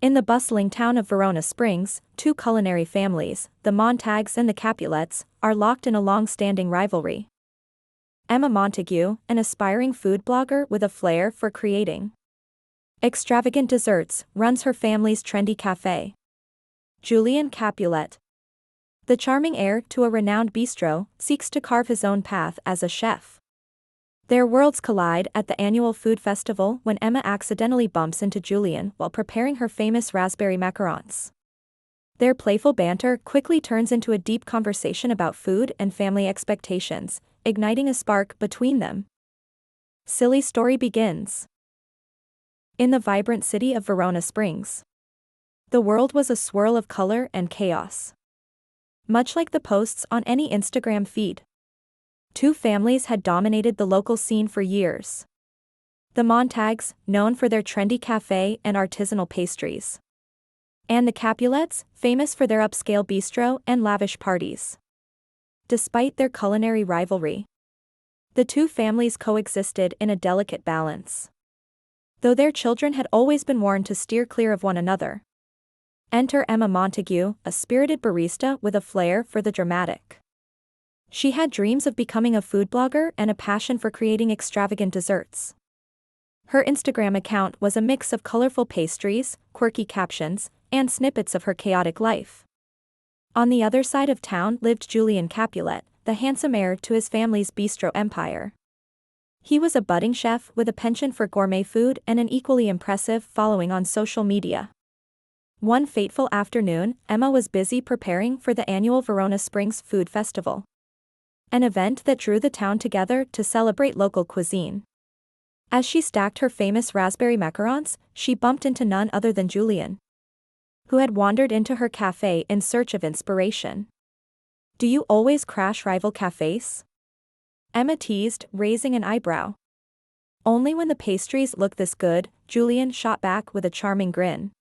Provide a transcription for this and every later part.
In the bustling town of Verona Springs, two culinary families, the Montagues and the Capulets, are locked in a long-standing rivalry. Emma Montague, an aspiring food blogger with a flair for creating extravagant desserts, runs her family's trendy cafe. Julian Capulet, the charming heir to a renowned bistro, seeks to carve his own path as a chef. Their worlds collide at the annual food festival when Emma accidentally bumps into Julian while preparing her famous raspberry macarons. Their playful banter quickly turns into a deep conversation about food and family expectations, igniting a spark between them. Silly story begins. In the vibrant city of Verona Springs, the world was a swirl of color and chaos. Much like the posts on any Instagram feed, two families had dominated the local scene for years. The Montagues, known for their trendy cafe and artisanal pastries, and the Capulets, famous for their upscale bistro and lavish parties. Despite their culinary rivalry, the two families coexisted in a delicate balance, though their children had always been warned to steer clear of one another. Enter Emma Montague, a spirited barista with a flair for the dramatic. She had dreams of becoming a food blogger and a passion for creating extravagant desserts. Her Instagram account was a mix of colorful pastries, quirky captions, and snippets of her chaotic life. On the other side of town lived Julian Capulet, the handsome heir to his family's bistro empire. He was a budding chef with a penchant for gourmet food and an equally impressive following on social media. One fateful afternoon, Emma was busy preparing for the annual Verona Springs Food Festival, an event that drew the town together to celebrate local cuisine. As she stacked her famous raspberry macarons, she bumped into none other than Julian, who had wandered into her cafe in search of inspiration. "Do you always crash rival cafes?" Emma teased, raising an eyebrow. "Only when the pastries look this good," Julian shot back with a charming grin.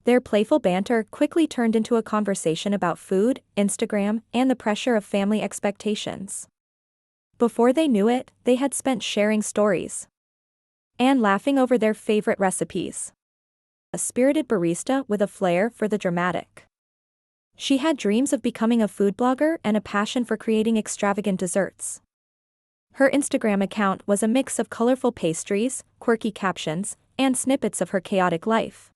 Their playful banter quickly turned into a conversation about food, Instagram, and the pressure of family expectations. Before they knew it, they had spent sharing stories and laughing over their favorite recipes. A spirited barista with a flair for the dramatic. She had dreams of becoming a food blogger and a passion for creating extravagant desserts. Her Instagram account was a mix of colorful pastries, quirky captions, and snippets of her chaotic life.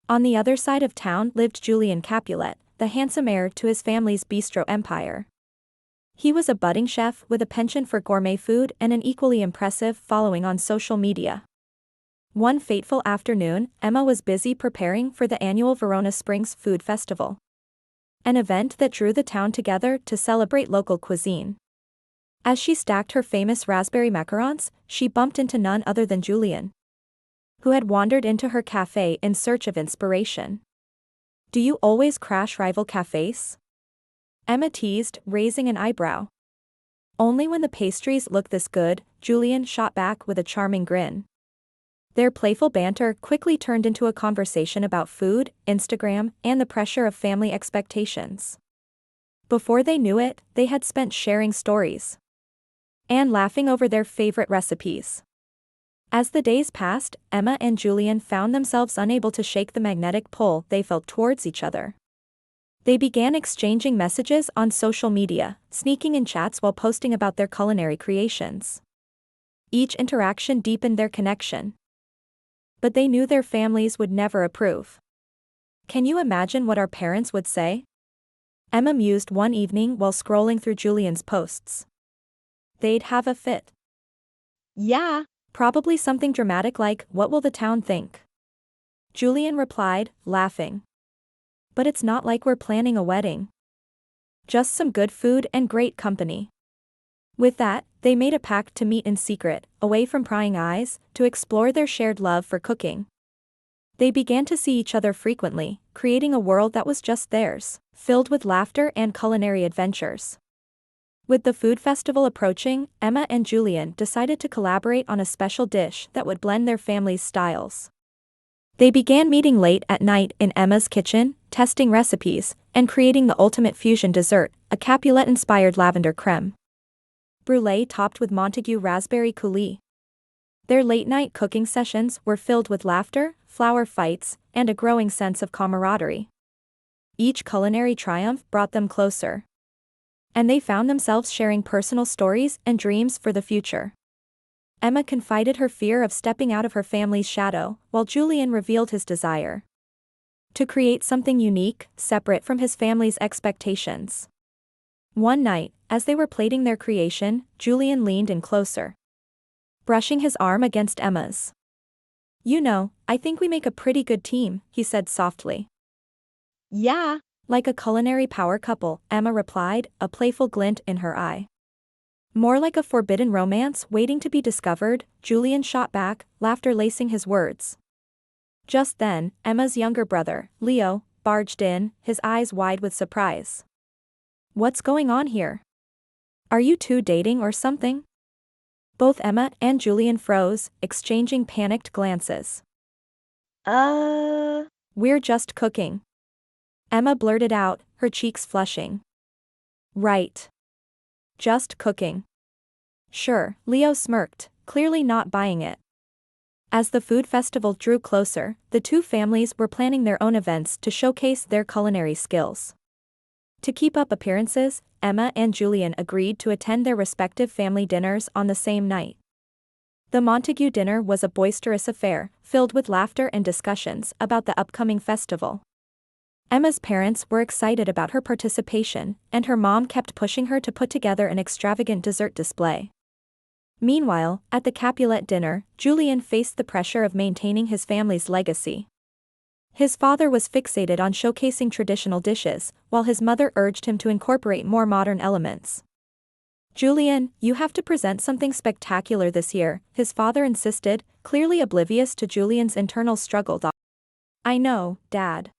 On the other side of town lived Julian Capulet, the handsome heir to his family's bistro empire. He was a budding chef with a penchant for gourmet food and an equally impressive following on social media. One fateful afternoon, Emma was busy preparing for the annual Verona Springs Food Festival, an event that drew the town together to celebrate local cuisine. As she stacked her famous raspberry macarons, she bumped into none other than Julian, who had wandered into her cafe in search of inspiration. "Do you always crash rival cafes?" Emma teased, raising an eyebrow. "Only when the pastries look this good," Julian shot back with a charming grin. Their playful banter quickly turned into a conversation about food, Instagram, and the pressure of family expectations. Before they knew it, they had spent sharing stories and laughing over their favorite recipes. As the days passed, Emma and Julian found themselves unable to shake the magnetic pull they felt towards each other. They began exchanging messages on social media, sneaking in chats while posting about their culinary creations. Each interaction deepened their connection, but they knew their families would never approve. "Can you imagine what our parents would say?" Emma mused one evening while scrolling through Julian's posts. "They'd have a fit." "Yeah. Probably something dramatic like, 'What will the town think?'" Julian replied, laughing. "But it's not like we're planning a wedding. Just some good food and great company." With that, they made a pact to meet in secret, away from prying eyes, to explore their shared love for cooking. They began to see each other frequently, creating a world that was just theirs, filled with laughter and culinary adventures. With the food festival approaching, Emma and Julian decided to collaborate on a special dish that would blend their families' styles. They began meeting late at night in Emma's kitchen, testing recipes, and creating the ultimate fusion dessert, a Capulet-inspired lavender creme brulee topped with Montague raspberry coulis. Their late-night cooking sessions were filled with laughter, flour fights, and a growing sense of camaraderie. Each culinary triumph brought them closer. And they found themselves sharing personal stories and dreams for the future. Emma confided her fear of stepping out of her family's shadow, while Julian revealed his desire to create something unique, separate from his family's expectations. One night, as they were plating their creation, Julian leaned in closer, brushing his arm against Emma's. "You know, I think we make a pretty good team," he said softly. "Yeah, "Like a culinary power couple," Emma replied, a playful glint in her eye. "More like a forbidden romance waiting to be discovered," Julian shot back, laughter lacing his words. Just then, Emma's younger brother, Leo, barged in, his eyes wide with surprise. "What's going on here? Are you two dating or something?" Both Emma and Julian froze, exchanging panicked glances. "We're just cooking," Emma blurted out, her cheeks flushing. "Right. Just cooking." "Sure," Leo smirked, clearly not buying it. As the food festival drew closer, the two families were planning their own events to showcase their culinary skills. To keep up appearances, Emma and Julian agreed to attend their respective family dinners on the same night. The Montague dinner was a boisterous affair, filled with laughter and discussions about the upcoming festival. Emma's parents were excited about her participation, and her mom kept pushing her to put together an extravagant dessert display. Meanwhile, at the Capulet dinner, Julian faced the pressure of maintaining his family's legacy. His father was fixated on showcasing traditional dishes, while his mother urged him to incorporate more modern elements. "Julian, you have to present something spectacular this year," his father insisted, clearly oblivious to Julian's internal struggle. "I know, Dad.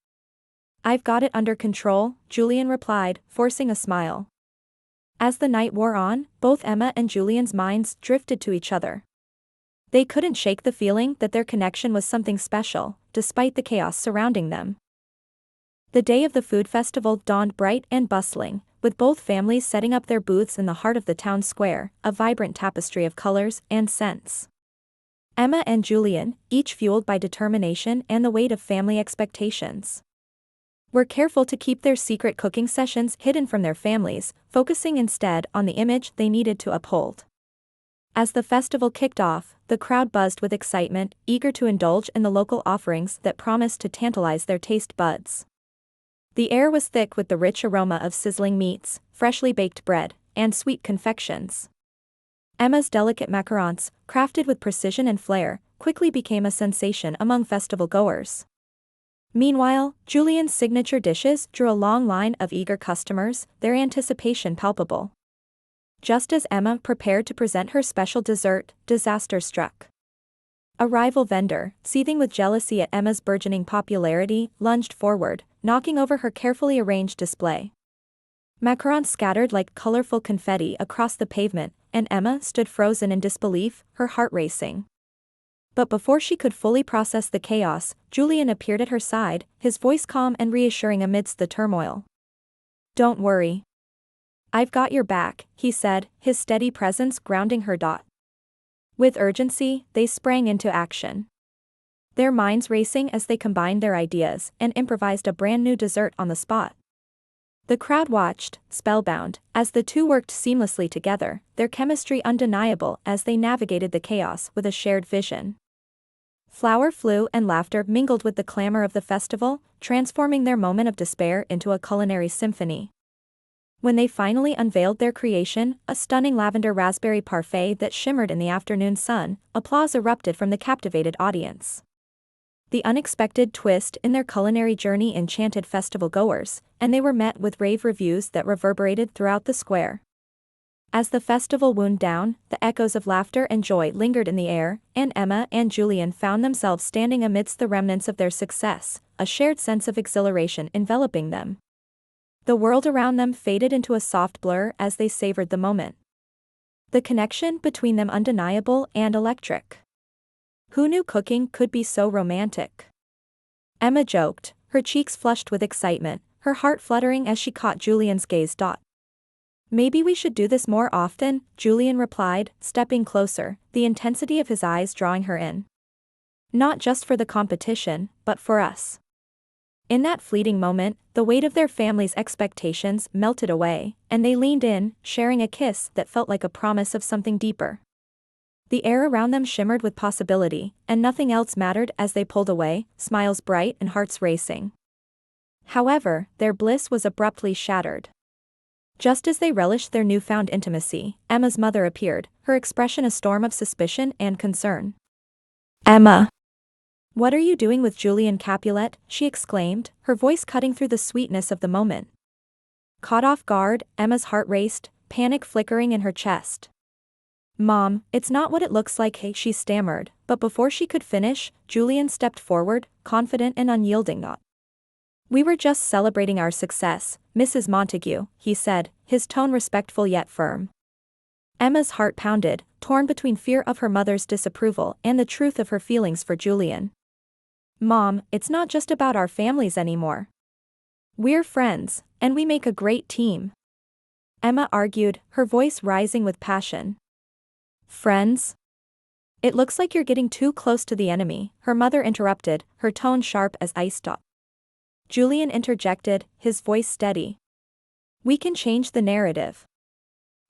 I've got it under control," Julian replied, forcing a smile. As the night wore on, both Emma and Julian's minds drifted to each other. They couldn't shake the feeling that their connection was something special, despite the chaos surrounding them. The day of the food festival dawned bright and bustling, with both families setting up their booths in the heart of the town square, a vibrant tapestry of colors and scents. Emma and Julian, each fueled by determination and the weight of family expectations, were careful to keep their secret cooking sessions hidden from their families, focusing instead on the image they needed to uphold. As the festival kicked off, the crowd buzzed with excitement, eager to indulge in the local offerings that promised to tantalize their taste buds. The air was thick with the rich aroma of sizzling meats, freshly baked bread, and sweet confections. Emma's delicate macarons, crafted with precision and flair, quickly became a sensation among festival goers. Meanwhile, Julian's signature dishes drew a long line of eager customers, their anticipation palpable. Just as Emma prepared to present her special dessert, disaster struck. A rival vendor, seething with jealousy at Emma's burgeoning popularity, lunged forward, knocking over her carefully arranged display. Macarons scattered like colorful confetti across the pavement, and Emma stood frozen in disbelief, her heart racing. But before she could fully process the chaos, Julian appeared at her side, his voice calm and reassuring amidst the turmoil. "Don't worry. I've got your back," he said, his steady presence grounding her. With urgency, they sprang into action. Their minds racing as they combined their ideas and improvised a brand new dessert on the spot. The crowd watched, spellbound, as the two worked seamlessly together, their chemistry undeniable as they navigated the chaos with a shared vision. Flour flew and laughter mingled with the clamor of the festival, transforming their moment of despair into a culinary symphony. When they finally unveiled their creation, a stunning lavender raspberry parfait that shimmered in the afternoon sun, applause erupted from the captivated audience. The unexpected twist in their culinary journey enchanted festival goers, and they were met with rave reviews that reverberated throughout the square. As the festival wound down, the echoes of laughter and joy lingered in the air, and Emma and Julian found themselves standing amidst the remnants of their success, a shared sense of exhilaration enveloping them. The world around them faded into a soft blur as they savored the moment. The connection between them undeniable and electric. Who knew cooking could be so romantic? Emma joked, her cheeks flushed with excitement, her heart fluttering as she caught Julian's gaze. Maybe we should do this more often, Julian replied, stepping closer, the intensity of his eyes drawing her in. Not just for the competition, but for us. In that fleeting moment, the weight of their family's expectations melted away, and they leaned in, sharing a kiss that felt like a promise of something deeper. The air around them shimmered with possibility, and nothing else mattered as they pulled away, smiles bright and hearts racing. However, their bliss was abruptly shattered. Just as they relished their newfound intimacy, Emma's mother appeared, her expression a storm of suspicion and concern. "Emma! What are you doing with Julian Capulet?" she exclaimed, her voice cutting through the sweetness of the moment. Caught off guard, Emma's heart raced, panic flickering in her chest. "Mom, it's not what it looks like," she stammered, but before she could finish, Julian stepped forward, confident and unyielding. "We were just celebrating our success, Mrs. Montague," he said, his tone respectful yet firm. Emma's heart pounded, torn between fear of her mother's disapproval and the truth of her feelings for Julian. "Mom, it's not just about our families anymore. We're friends, and we make a great team," Emma argued, her voice rising with passion. "Friends? It looks like you're getting too close to the enemy," her mother interrupted, her tone sharp as ice. Julian interjected, his voice steady. "We can change the narrative.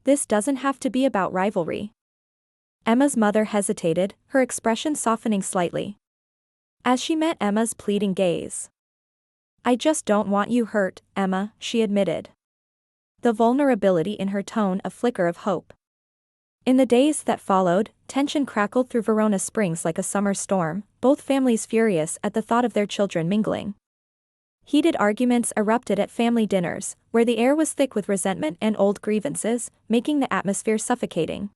This doesn't have to be about rivalry." Emma's mother hesitated, her expression softening slightly. As she met Emma's pleading gaze. "I just don't want you hurt, Emma," she admitted. The vulnerability in her tone a flicker of hope. In the days that followed, tension crackled through Verona Springs like a summer storm, both families furious at the thought of their children mingling. Heated arguments erupted at family dinners, where the air was thick with resentment and old grievances, making the atmosphere suffocating.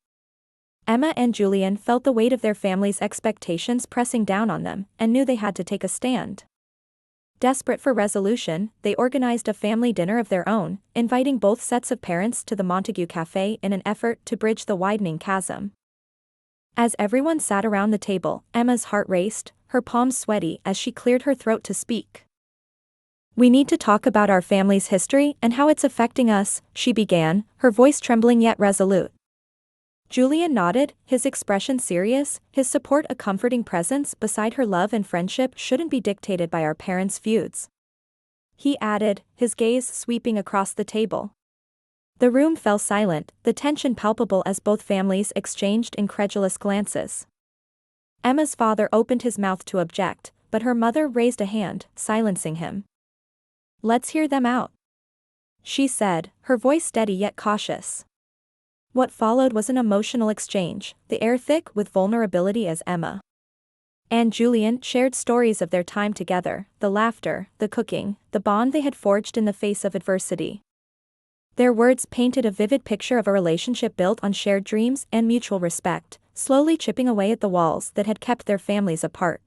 Emma and Julian felt the weight of their family's expectations pressing down on them, and knew they had to take a stand. Desperate for resolution, they organized a family dinner of their own, inviting both sets of parents to the Montague Cafe in an effort to bridge the widening chasm. As everyone sat around the table, Emma's heart raced, her palms sweaty as she cleared her throat to speak. "We need to talk about our family's history and how it's affecting us," she began, her voice trembling yet resolute. Julian nodded, his expression serious, his support a comforting presence beside her. "Love and friendship shouldn't be dictated by our parents' feuds," he added, his gaze sweeping across the table. The room fell silent, the tension palpable as both families exchanged incredulous glances. Emma's father opened his mouth to object, but her mother raised a hand, silencing him. "Let's hear them out," she said, her voice steady yet cautious. What followed was an emotional exchange, the air thick with vulnerability as Emma and Julian shared stories of their time together, the laughter, the cooking, the bond they had forged in the face of adversity. Their words painted a vivid picture of a relationship built on shared dreams and mutual respect, slowly chipping away at the walls that had kept their families apart.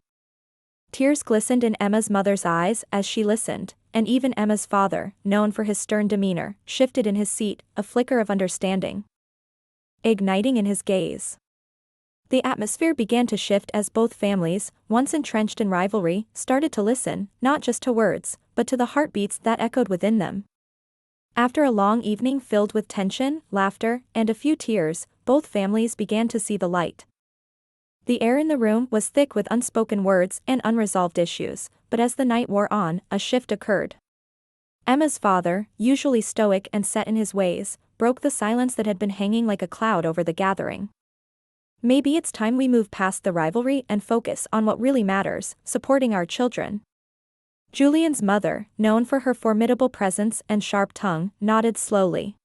Tears glistened in Emma's mother's eyes as she listened, and even Emma's father, known for his stern demeanor, shifted in his seat, a flicker of understanding igniting in his gaze. The atmosphere began to shift as both families, once entrenched in rivalry, started to listen, not just to words, but to the heartbeats that echoed within them. After a long evening filled with tension, laughter, and a few tears, both families began to see the light. The air in the room was thick with unspoken words and unresolved issues, but as the night wore on, a shift occurred. Emma's father, usually stoic and set in his ways, broke the silence that had been hanging like a cloud over the gathering. "Maybe it's time we move past the rivalry and focus on what really matters, supporting our children." Julian's mother, known for her formidable presence and sharp tongue, nodded slowly.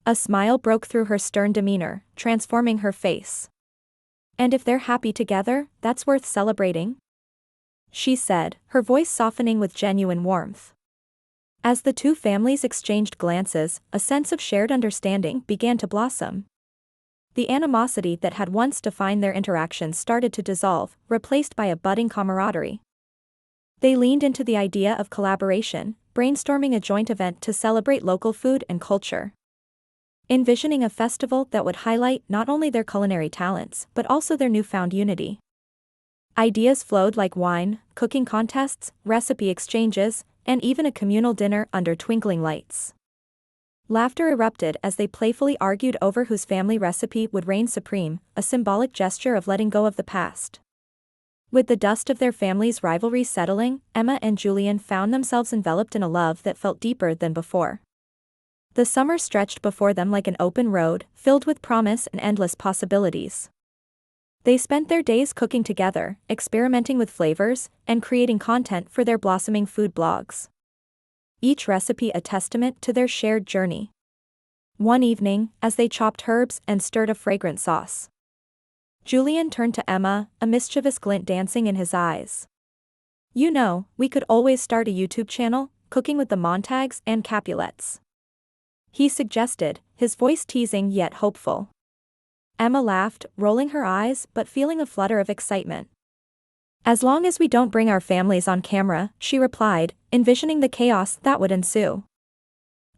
A smile broke through her stern demeanor, transforming her face. "And if they're happy together, that's worth celebrating," she said, her voice softening with genuine warmth. As the two families exchanged glances, a sense of shared understanding began to blossom. The animosity that had once defined their interactions started to dissolve, replaced by a budding camaraderie. They leaned into the idea of collaboration, brainstorming a joint event to celebrate local food and culture. Envisioning a festival that would highlight not only their culinary talents but also their newfound unity. Ideas flowed like wine, cooking contests, recipe exchanges, and even a communal dinner under twinkling lights. Laughter erupted as they playfully argued over whose family recipe would reign supreme, a symbolic gesture of letting go of the past. With the dust of their family's rivalry settling, Emma and Julian found themselves enveloped in a love that felt deeper than before. The summer stretched before them like an open road, filled with promise and endless possibilities. They spent their days cooking together, experimenting with flavors, and creating content for their blossoming food blogs. Each recipe a testament to their shared journey. One evening, as they chopped herbs and stirred a fragrant sauce, Julian turned to Emma, a mischievous glint dancing in his eyes. "You know, we could always start a YouTube channel, Cooking with the Montagues and Capulets," he suggested, his voice teasing yet hopeful. Emma laughed, rolling her eyes but feeling a flutter of excitement. "As long as we don't bring our families on camera," she replied, envisioning the chaos that would ensue.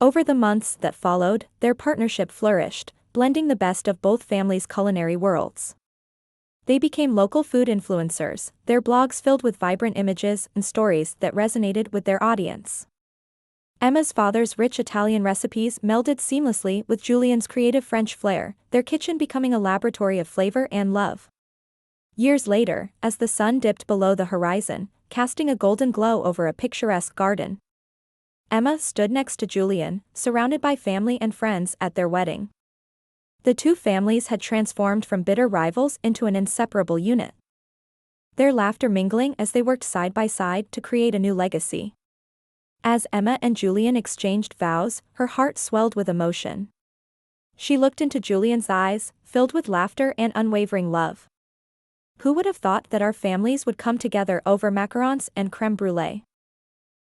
Over the months that followed, their partnership flourished, blending the best of both families' culinary worlds. They became local food influencers, their blogs filled with vibrant images and stories that resonated with their audience. Emma's father's rich Italian recipes melded seamlessly with Julian's creative French flair, their kitchen becoming a laboratory of flavor and love. Years later, as the sun dipped below the horizon, casting a golden glow over a picturesque garden, Emma stood next to Julian, surrounded by family and friends at their wedding. The two families had transformed from bitter rivals into an inseparable unit, their laughter mingling as they worked side by side to create a new legacy. As Emma and Julian exchanged vows, her heart swelled with emotion. She looked into Julian's eyes, filled with laughter and unwavering love. "Who would have thought that our families would come together over macarons and crème brûlée?"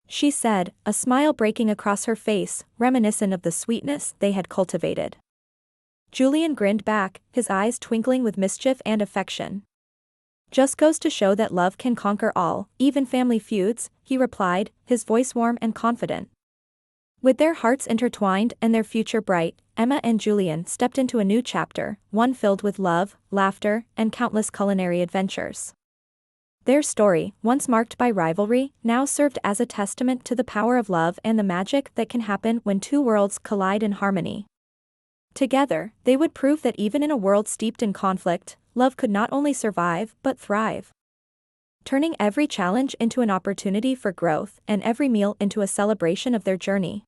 she said, a smile breaking across her face, reminiscent of the sweetness they had cultivated. Julian grinned back, his eyes twinkling with mischief and affection. "Just goes to show that love can conquer all, even family feuds," he replied, his voice warm and confident. With their hearts intertwined and their future bright, Emma and Julian stepped into a new chapter, one filled with love, laughter, and countless culinary adventures. Their story, once marked by rivalry, now served as a testament to the power of love and the magic that can happen when two worlds collide in harmony. Together, they would prove that even in a world steeped in conflict, love could not only survive but thrive. Turning every challenge into an opportunity for growth and every meal into a celebration of their journey.